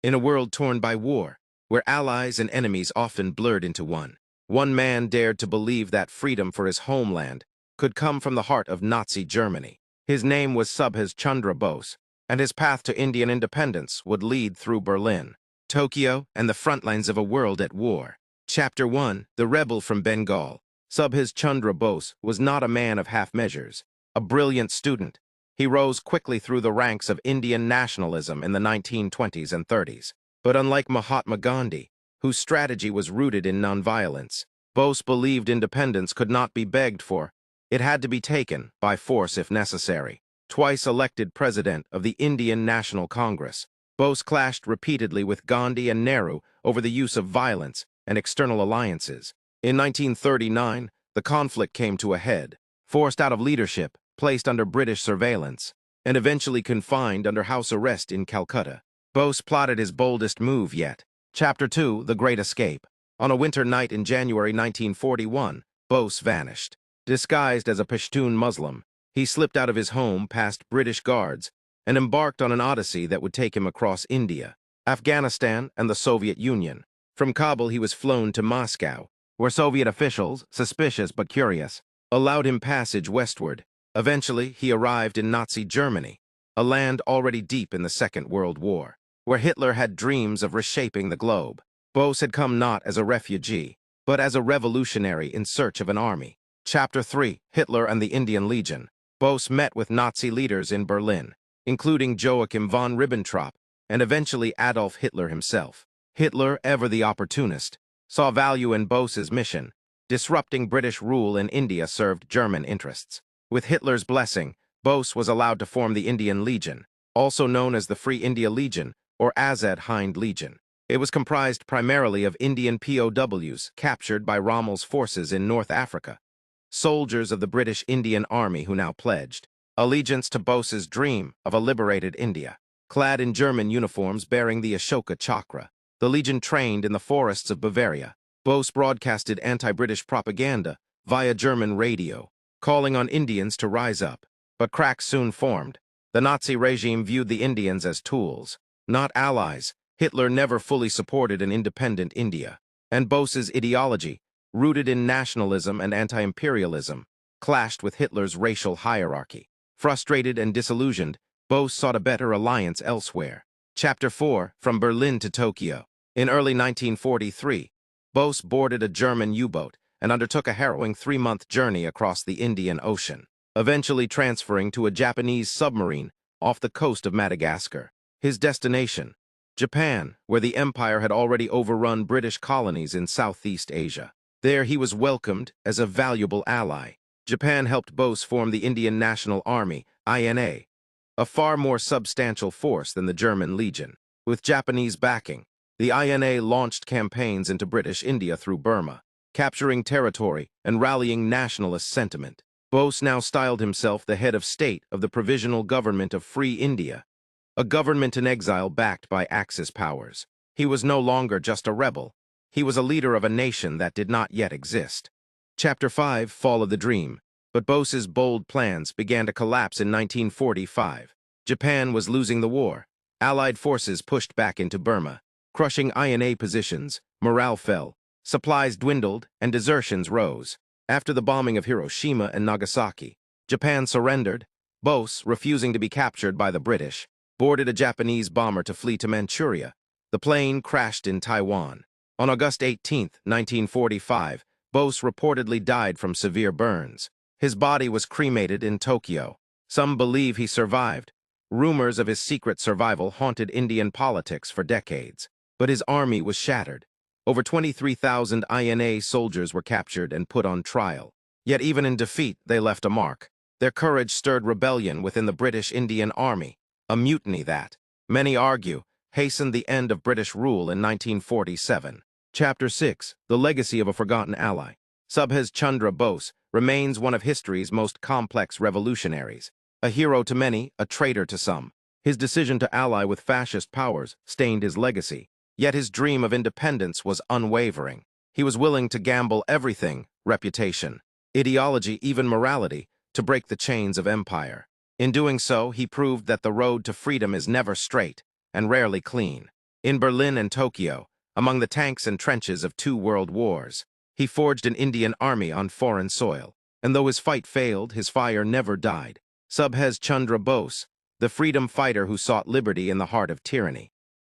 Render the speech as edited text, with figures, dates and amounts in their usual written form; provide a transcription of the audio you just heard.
In a world torn by war, where allies and enemies often blurred into one man dared to believe that freedom for his homeland could come from the heart of Nazi Germany. His name was Subhas Chandra Bose, and his path to Indian independence would lead through Berlin, Tokyo, and the front lines of a world at war. Chapter 1: The Rebel from Bengal. Subhas Chandra Bose was not a man of half measures. A brilliant student, he rose quickly through the ranks of Indian nationalism in the 1920s and 30s. But unlike Mahatma Gandhi, whose strategy was rooted in nonviolence, Bose believed independence could not be begged for. It had to be taken, by force if necessary. Twice elected president of the Indian National Congress, Bose clashed repeatedly with Gandhi and Nehru over the use of violence and external alliances. In 1939, the conflict came to a head. Forced out of leadership, placed under British surveillance, and eventually confined under house arrest in Calcutta, Bose plotted his boldest move yet. Chapter 2: The Great Escape. On a winter night in January 1941, Bose vanished. Disguised as a Pashtun Muslim, he slipped out of his home past British guards and embarked on an odyssey that would take him across India, Afghanistan, and the Soviet Union. From Kabul, he was flown to Moscow, where Soviet officials, suspicious but curious, allowed him passage westward. Eventually, he arrived in Nazi Germany, a land already deep in the Second World War, where Hitler had dreams of reshaping the globe. Bose had come not as a refugee, but as a revolutionary in search of an army. Chapter 3: Hitler and the Indian Legion. Bose met with Nazi leaders in Berlin, including Joachim von Ribbentrop and eventually Adolf Hitler himself. Hitler, ever the opportunist, saw value in Bose's mission. Disrupting British rule in India served German interests. With Hitler's blessing, Bose was allowed to form the Indian Legion, also known as the Free India Legion or Azad Hind Legion. It was comprised primarily of Indian POWs captured by Rommel's forces in North Africa, soldiers of the British Indian Army who now pledged allegiance to Bose's dream of a liberated India. Clad in German uniforms bearing the Ashoka Chakra, the Legion trained in the forests of Bavaria. Bose broadcasted anti-British propaganda via German radio, calling on Indians to rise up. But cracks soon formed. The Nazi regime viewed the Indians as tools, not allies. Hitler never fully supported an independent India, and Bose's ideology, rooted in nationalism and anti-imperialism, clashed with Hitler's racial hierarchy. Frustrated and disillusioned, Bose sought a better alliance elsewhere. Chapter 4: From Berlin to Tokyo. In early 1943, Bose boarded a German U-boat and undertook a harrowing 3-month journey across the Indian Ocean, eventually transferring to a Japanese submarine off the coast of Madagascar. His destination: Japan, where the empire had already overrun British colonies in Southeast Asia. There he was welcomed as a valuable ally. Japan helped Bose form the Indian National Army, INA, a far more substantial force than the German Legion. With Japanese backing, the INA launched campaigns into British India through Burma, capturing territory and rallying nationalist sentiment. Bose now styled himself the head of state of the Provisional Government of Free India, a government in exile backed by Axis powers. He was no longer just a rebel. He was a leader of a nation that did not yet exist. Chapter 5: Fall of the Dream. But Bose's bold plans began to collapse in 1945. Japan was losing the war. Allied forces pushed back into Burma, crushing INA positions. Morale fell, supplies dwindled, and desertions rose. After the bombing of Hiroshima and Nagasaki, Japan surrendered. Bose, refusing to be captured by the British, boarded a Japanese bomber to flee to Manchuria. The plane crashed in Taiwan. On August 18, 1945, Bose reportedly died from severe burns. His body was cremated in Tokyo. Some believe he survived. Rumors of his secret survival haunted Indian politics for decades. But his army was shattered. Over 23,000 INA soldiers were captured and put on trial. Yet even in defeat, they left a mark. Their courage stirred rebellion within the British Indian Army, a mutiny that, many argue, hastened the end of British rule in 1947. Chapter 6: The Legacy of a Forgotten Ally. Subhas Chandra Bose remains one of history's most complex revolutionaries. A hero to many, a traitor to some. His decision to ally with fascist powers stained his legacy, yet his dream of independence was unwavering. He was willing to gamble everything: reputation, ideology, even morality, to break the chains of empire. In doing so, he proved that the road to freedom is never straight and rarely clean. In Berlin and Tokyo, among the tanks and trenches of 2 world wars, he forged an Indian army on foreign soil. And though his fight failed, his fire never died. Subhas Chandra Bose, the freedom fighter who sought liberty in the heart of tyranny.